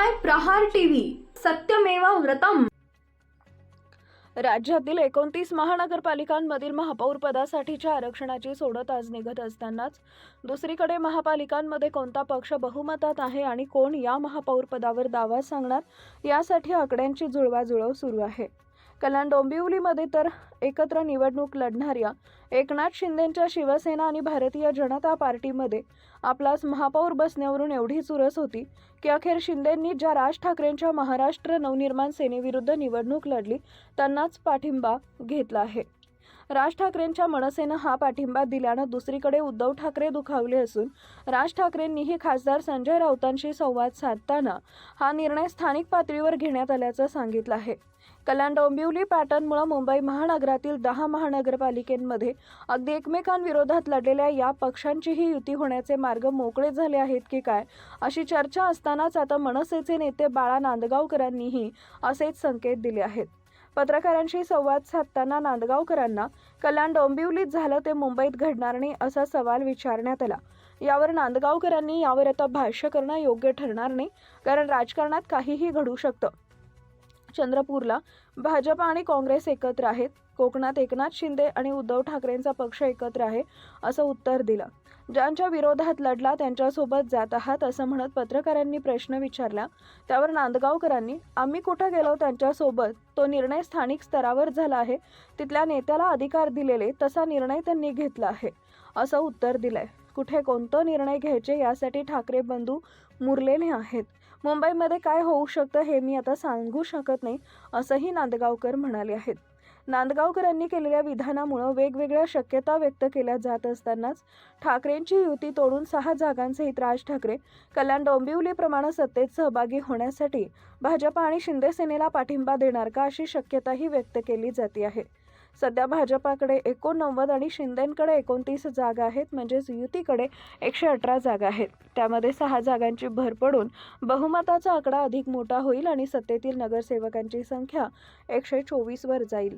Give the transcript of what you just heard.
पाहताय प्रहार टीव्ही, सत्यमेव व्रतम। राज्यातील 29 महानगरपालिकांमधील महापौर पदासाठीच्या आरक्षणाची सोडत आज निघत असतानाच दुसरीकडे महापालिकांमध्ये कोणता पक्ष बहुमतात आहे आणि कोण या महापौर पदावर दावा सांगणार यासाठी आकड्यांची जुळवाजुळव सुरू आहे। कल्याण डोंबिवलीमध्ये तर एकत्र निवडणूक लढणाऱ्या एकनाथ शिंदेंच्या शिवसेना आणि भारतीय जनता पार्टीमध्ये आपलाच महापौर बसण्यावरून एवढी चुरस होती की अखेर शिंदेंनी ज्या राज ठाकरेंच्या महाराष्ट्र नवनिर्माण सेनेविरुद्ध निवडणूक लढली त्यांनाच पाठिंबा घेतला आहे। राज ठाकरेंच्या मनसेनं हा पाठिंबा दिल्यानं दुसरीकडे उद्धव ठाकरे दुखावले असून राज ठाकरेंनीही खासदार संजय राऊतांशी संवाद साधताना हा निर्णय स्थानिक पातळीवर घेण्यात आल्याचं सांगितलं आहे। कल्याण डोंबिवली पॅटर्नमुळे मुंबई महानगरातील 10 महानगरपालिकांमध्ये अगदी एकमेकांविरोधात लढलेल्या या पक्षांचीही युती होण्याचे मार्ग मोकळे झाले आहेत की काय अशी चर्चा असतानाच आता मनसेचे नेते बाळा नांदगावकरांनीही असेच संकेत दिले आहेत। पत्रकारांशी संवाद साधताना नांदगावकरांना कल्याण डोंबिवलीत झालं ते मुंबईत घडणार नाही असा सवाल विचारण्यात आला। यावर नांदगावकरांनी यावर आता भाष्य करणं योग्य ठरणार नाही, कारण राजकारणात काहीही घडू शकतं। चंद्रपूरला भाजप आणि काँग्रेस एकत्र आहेत, कोकणात एकनाथ शिंदे आणि उद्धव ठाकरेंचा पक्ष एकत्र आहे असं उत्तर दिलं। ज्यांच्या विरोधात लढला त्यांच्यासोबत जात आहात असं म्हणत पत्रकारांनी प्रश्न विचारला। त्यावर नांदगावकरांनी आम्ही कुठं गेलो त्यांच्यासोबत, तो निर्णय स्थानिक स्तरावर झाला आहे, तिथल्या नेत्याला अधिकार दिलेले तसा निर्णय त्यांनी घेतला आहे असं उत्तर दिलंय। कुठे कोणता निर्णय घ्यायचे यासाठी ठाकरे बंधू मुरलेले आहेत। मुंबईमध्ये काय होऊ शकतं हे मी आता सांगू शकत नाही असंही नांदगावकर म्हणाले आहेत। नांदगावकरांनी केलेल्या विधानामुळे वेगवेगळ्या शक्यता व्यक्त केल्या जात असतानाच ठाकरेंची युती तोडून 6 जागांसहित राज ठाकरे कल्याण डोंबिवलीप्रमाणे सत्तेत सहभागी होण्यासाठी भाजप आणि शिंदे सेनेला पाठिंबा देणार का अशी शक्यताही व्यक्त केली जाते आहे। सध्या भाजपाकडे 89 आणि शिंदेंकडे 29 जागा आहेत, म्हणजेच युतीकडे 118 जागा आहेत। त्यामध्ये 6 जागांची भर पडून बहुमताचा आकडा अधिक मोठा होईल आणि सत्तेतील नगरसेवकांची संख्या 124 वर जाईल।